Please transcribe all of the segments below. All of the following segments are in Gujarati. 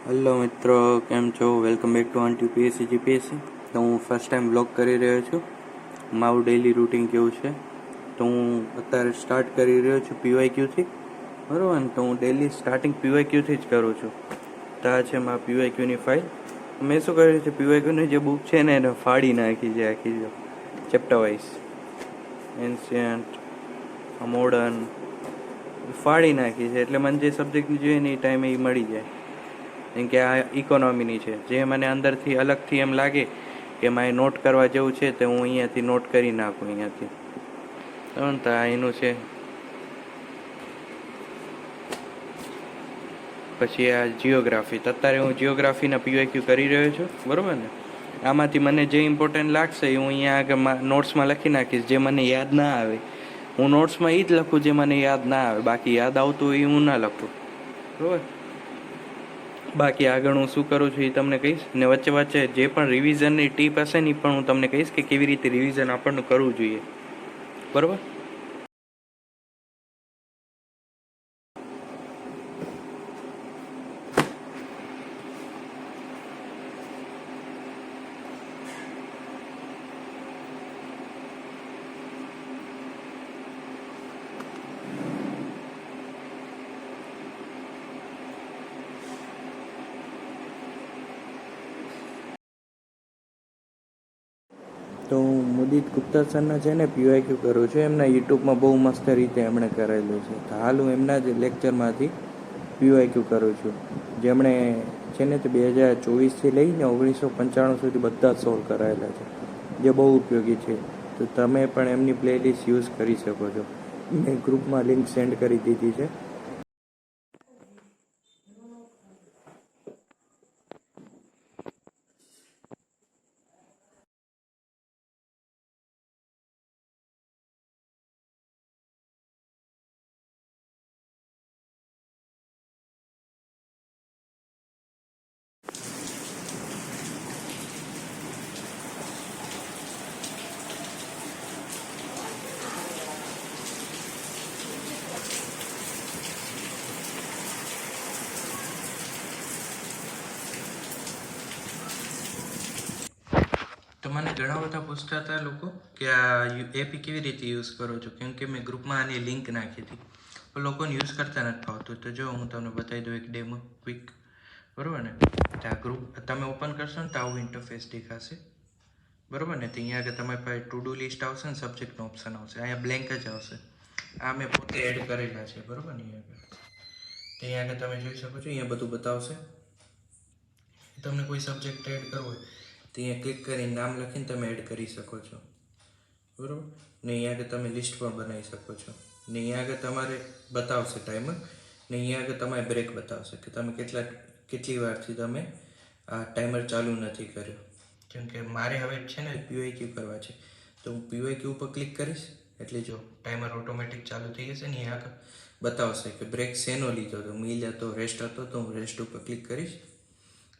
હેલો મિત્રો, કેમ છો? Welcome back to aunty PSC GPSC. તો હું ફર્સ્ટ ટાઈમ બ્લોગ કરી રહ્યો છું. મારું ડેઇલી રૂટીન કેવું છે તો હું અત્યારે સ્ટાર્ટ કરી રહ્યો છું પીવાયક્યુથી. બરાબર ને? તો હું ડેઇલી સ્ટાર્ટિંગ પીવાયક્યુથી જ કરું છું. તો આ છે મારા પીવાયક્યુની ફાઇલ. મેં શું કર્યું છે, પીવાયક્યુની જે બુક છે ને એને ફાડી નાખી છે આખી, ચેપ્ટર વાઇઝ. એન્શિયન્ટ, મોડર્ન ફાડી નાખી છે, એટલે મને જે સબ્જેક્ટની જોઈએ ને એ ટાઈમે એ મળી જાય. કેમ કે આ ઇકોનોમીની છે, જે મને અંદરથી અલગથી એમ લાગે કે મારે નોટ કરવા જેવું છે તો હું અહીંયાથી નોટ કરી નાખું અહીંયાથી. તો આ એનું છે. પછી આ જિયોગ્રાફી, અત્યારે હું જિયોગ્રાફીના પીવાયક્યુ કરી રહ્યો છું. બરાબર ને? આમાંથી મને જે ઇમ્પોર્ટન્ટ લાગશે એ હું અહીંયા આગળ નોટ્સમાં લખી નાખીશ. જે મને યાદ ના આવે હું નોટ્સમાં એ જ લખું જે મને યાદ ના આવે. બાકી યાદ આવતું હોય એ હું ના લખું. બરાબર? બાકી આગળ હું શું કરું છું એ તમને કહીશ. ને વચ્ચે વચ્ચે જે પણ રિવિઝનની ટીપ હશે ને એ પણ હું તમને કહીશ કે કેવી રીતે રિવિઝન આપણને કરવું જોઈએ. બરાબર? તો હું મુદિત ગુપ્તા સરના છે ને પીવાયક્યુ કરું છું. એમના યુટ્યુબમાં બહુ મસ્ત રીતે એમણે કરેલું છે. તો હાલ હું એમના જ લેક્ચરમાંથી પીવાયક્યુ કરું છું. જેમણે છે ને તે 2024થી લઈને 1995 સુધી બધા જ સોલ્વ કરાયેલા છે, જે બહુ ઉપયોગી છે. તો તમે પણ એમની પ્લેલિસ્ટ યુઝ કરી શકો છો. મેં ગ્રુપમાં લિંક સેન્ડ કરી દીધી છે. તો મને ઘણા બધા પૂછતા હતા લોકો કે આ એપી કેવી રીતે યુઝ કરો છો, કેમ કે મેં ગ્રુપમાં આની લિંક નાખી હતી. પણ લોકોને યુઝ કરતા નથી ફાવતું. તો જો હું તમને બતાવી દઉં એક ડેમો ક્વિક. બરાબર ને? તો આ ગ્રુપ તમે ઓપન કરશો ને તો આવું ઇન્ટરફેસ દેખાશે. બરાબર ને? તો અહીંયા આગળ તમારી પાસે ટુ ડુ લિસ્ટ આવશે ને સબ્જેક્ટનો ઓપ્શન આવશે. અહીંયા બ્લેન્ક જ આવશે. આ મેં પોતે એડ કરેલા છે. બરાબર ને? અહીંયા આગળ તો અહીંયા આગળ તમે જોઈ શકો છો, અહીંયા બધું બતાવશે. તમને કોઈ સબ્જેક્ટ એડ કરવો હોય તો અહીંયા ક્લિક કરીને નામ લખીને તમે એડ કરી શકો છો. બરાબર ને? અહીંયા આગળ તમે લિસ્ટ પણ બનાવી શકો છો. ને અહીંયા આગળ તમારે બતાવશે ટાઈમર. ને અહીંયા આગળ તમારે બ્રેક બતાવશે કે તમે કેટલી વારથી તમે આ ટાઈમર ચાલુ નથી કર્યો. કેમ કે મારે હવે છે ને પીવાયક્યુ કરવા છે, તો હું પીવાયક્યુ ઉપર ક્લિક કરીશ એટલે જો ટાઈમર ઓટોમેટિક ચાલુ થઈ જશે ને. અહીંયા આગળ બતાવશે કે બ્રેક શેનો લીધો હતો, મિલ હતો, રેસ્ટ હતો, તો હું રેસ્ટ ઉપર ક્લિક કરીશ.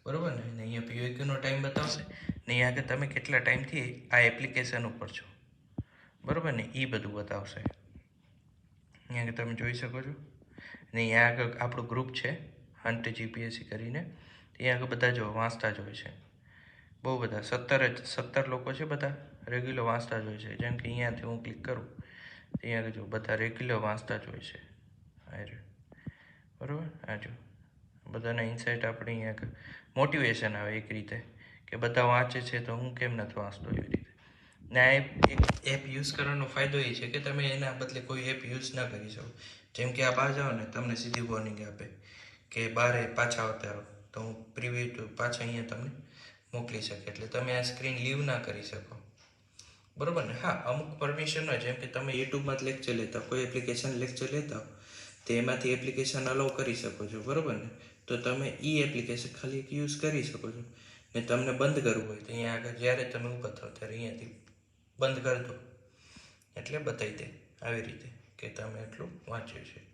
બરાબર ને? અહીંયા પીવાયક્યુનો ટાઈમ બતાવશે ને. અહીંયા આગળ તમે કેટલા ટાઈમથી આ એપ્લિકેશન ઉપર છો. બરાબર ને? એ બધું બતાવશે. અહીંયા આગળ તમે જોઈ શકો છો. ને અહીંયા આગળ આપણું ગ્રુપ છે હન્ટ જીપીએસસી કરીને. અહીંયા આગળ બધા જો વાંચતા જ હોય છે. બહુ બધા 17 લોકો છે, બધા રેગ્યુલર વાંચતા જ હોય છે. જેમ કે અહીંયાથી હું ક્લિક કરું અહીંયા આગળ જો બધા રેગ્યુલર વાંચતા જ હોય છે. બરાબર? આ જો બધાના ઇન્સાઇટ આપણે અહીંયા આગળ મોટિવેશન આવે એક રીતે કે બધા વાંચે છે તો હું કેમ નથી વાંચતો, એવી રીતે. ને આ એક એપ યુઝ કરવાનો ફાયદો એ છે કે તમે એના બદલે કોઈ એપ યુઝ ના કરી શકો. જેમ કે આ બહાર જાઓ ને તમને સીધી વોર્નિંગ આપે કે બારે પાછા આવતા રહો, તો હું પ્રિવ્યુ પાછા અહીંયા તમને મોકલી શકે. એટલે તમે આ સ્ક્રીન લીવ ના કરી શકો. બરાબર ને? હા, અમુક પરમિશન હોય. જેમ કે તમે યુટ્યુબમાં જ લેક્ચર લેતા કોઈ એપ્લિકેશન લેક્ચર લેતા હો તો એમાંથી એપ્લિકેશન અલાઉ કરી શકો છો. બરાબર ને? તો તમે એ એપ્લિકેશન ખાલી યુઝ કરી શકો છો. ને તમને બંધ કરવું હોય તો અહીંયા આગળ જ્યારે તમે ઊભા થાવ ત્યારે અહીંયાથી બંધ કરી દો એટલે બતાવી દે આવી રીતે કે તમે એટલું વાંચ્યું છે.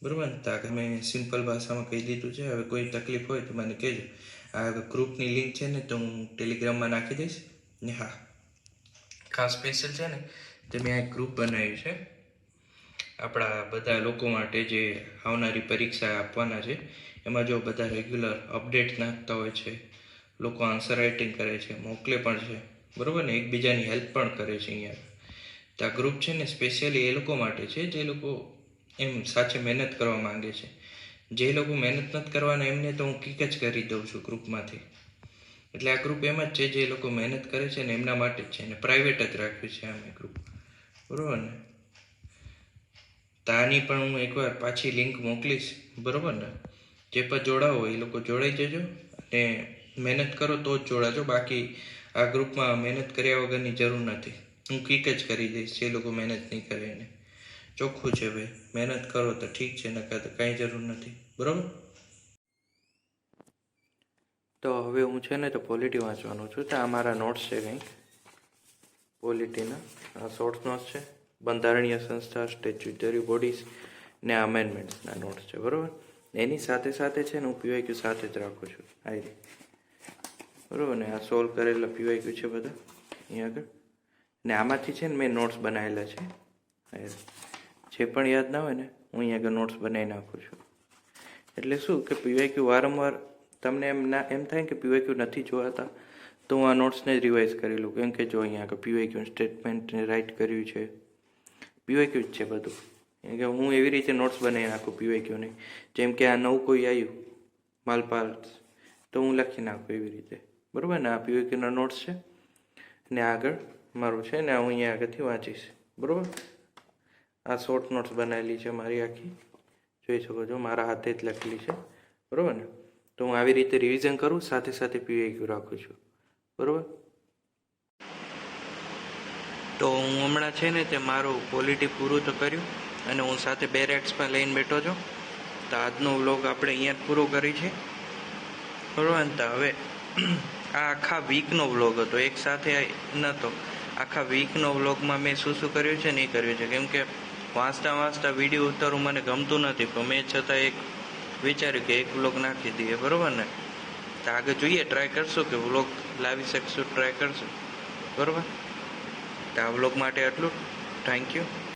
બરાબર ને? તો આગળ મેં સિમ્પલ ભાષામાં કહી દીધું છે. હવે કોઈ તકલીફ હોય તો મને કહેજો. આ ગ્રુપની લિંક છે ને તો હું ટેલિગ્રામમાં નાખી દઈશ. ને હા, ખાસ સ્પેશિયલ છે ને તો મેં આ ગ્રુપ બનાવ્યું છે આપણા બધા લોકો માટે જે આવનારી પરીક્ષા આપવાના છે એમાં જો બધા રેગ્યુલર અપડેટ નાખતા હોય છે, લોકો આન્સર રાઇટિંગ કરે છે, મોકલે પણ છે, બરાબર ને, એકબીજાની હેલ્પ પણ કરે છે. અહીંયા તો આ ગ્રુપ છે ને સ્પેશિયલી એ લોકો માટે છે જે લોકો એમ સાચે મહેનત કરવા માંગે છે. જે લોકો મહેનત નથી કરવાના એમને તો હું કિક જ કરી દઉં છું ગ્રુપમાંથી. એટલે આ ગ્રુપ એમ જ છે જે લોકો મહેનત કરે છે ને એમના માટે જ છે, ને પ્રાઇવેટ જ રાખ્યું છે અમે ગ્રુપ, બરાબર ને. તો આની પણ હું એકવાર પાછી લિંક મોકલીશ, બરાબર ને. જે પણ જોડાવો એ લોકો જોડાઈ જજો અને મહેનત કરો તો જ જોડાજો. બાકી આ ગ્રુપમાં મહેનત કર્યા વગરની જરૂર નથી. હું કિક જ કરી દઈશ જે લોકો મહેનત નહીં કરે એને. ચોખ્ખું છે ભાઈ, મહેનત કરો તો ઠીક છે, નકર તો કાંઈ જરૂર નથી, બરાબર. તો હવે હું છે ને તો પોલિટી વાંચવાનું છું. તો આ મારા નોટ્સ છે કંઈક પોલિટીના, આ શોર્ટ નોટ્સ છે. બંધારણીય સંસ્થા, સ્ટેચ્યુટરી બોડીઝ ને અમેન્ડમેન્ટ્સના નોટ્સ છે, બરાબર. એની સાથે સાથે છે ને હું પીવાયક્યુ સાથે જ રાખું છું આ રીતે, બરાબર ને. આ સોલ્વ કરેલા પીવાયક્યુ છે બધા અહીંયા આગળ, ને આમાંથી છે ને મેં નોટ્સ બનાવેલા છે. જે પણ યાદ ના હોય ને હું અહીંયા આગળ નોટ્સ બનાવી નાખું છું. એટલે શું કે પીવાયક્યુ વારંવાર તમને એમ થાય કે પીવાયક્યુ નથી જોવાતા, તો હું આ નોટ્સને જ રિવાઇઝ કરી લઉં. કેમ કે જો અહીંયા આગળ પીવાયક્યુ સ્ટેટમેન્ટને રાઇટ કર્યું છે, પીવાયક્યુ જ છે બધું. કેમ કે હું એવી રીતે નોટ્સ બનાવી નાખું પીવાયક્યુને. જેમ કે આ નવું કોઈ આવ્યું માલપાર્ટ્સ તો હું લખી નાખું એવી રીતે, બરાબર ને. આ પીવાયક્યુના નોટ્સ છે ને આગળ મારું છે ને હું અહીંયા આગળથી વાંચીશ, બરાબર. આ શોર્ટ નોટ્સ બનાવેલી છે મારી આખી, જોઈ શકો છો, મારા હાથે જ લખેલી છે, બરાબર ને. તો હું આવી રીતે રિવિઝન કરું, સાથે સાથે પીવાયક્યુ રાખું છું, બરાબર. તો હું હમણાં છે ને તે મારું પોલિટી પૂરું તો કર્યું અને હું સાથે 2 રેક્સમાં લઈને બેઠો છું. તો આજનો વ્લોગ આપણે અહીંયા જ પૂરો કરી છે, બરાબર ને. તો હવે આ આખા વીકનો વ્લોગ હતો, એક સાથે નહોતો. આખા વીકનો વ્લોગમાં મેં શું શું કર્યું છે ને એ કર્યું છે. કેમ કે વાંચતા વિડીયો ઉતારવું મને ગમતું નથી, પણ મેં છતાં એક વિચાર્યું કે એક વ્લોગ નાખી દઈએ, બરાબર ને. તો આગળ જોઈએ, ટ્રાય કરશું કે વ્લોગ લાવી શકશું, ટ્રાય કરશું, બરાબર. તો આ વ્લોગ માટે આટલું. Thank you.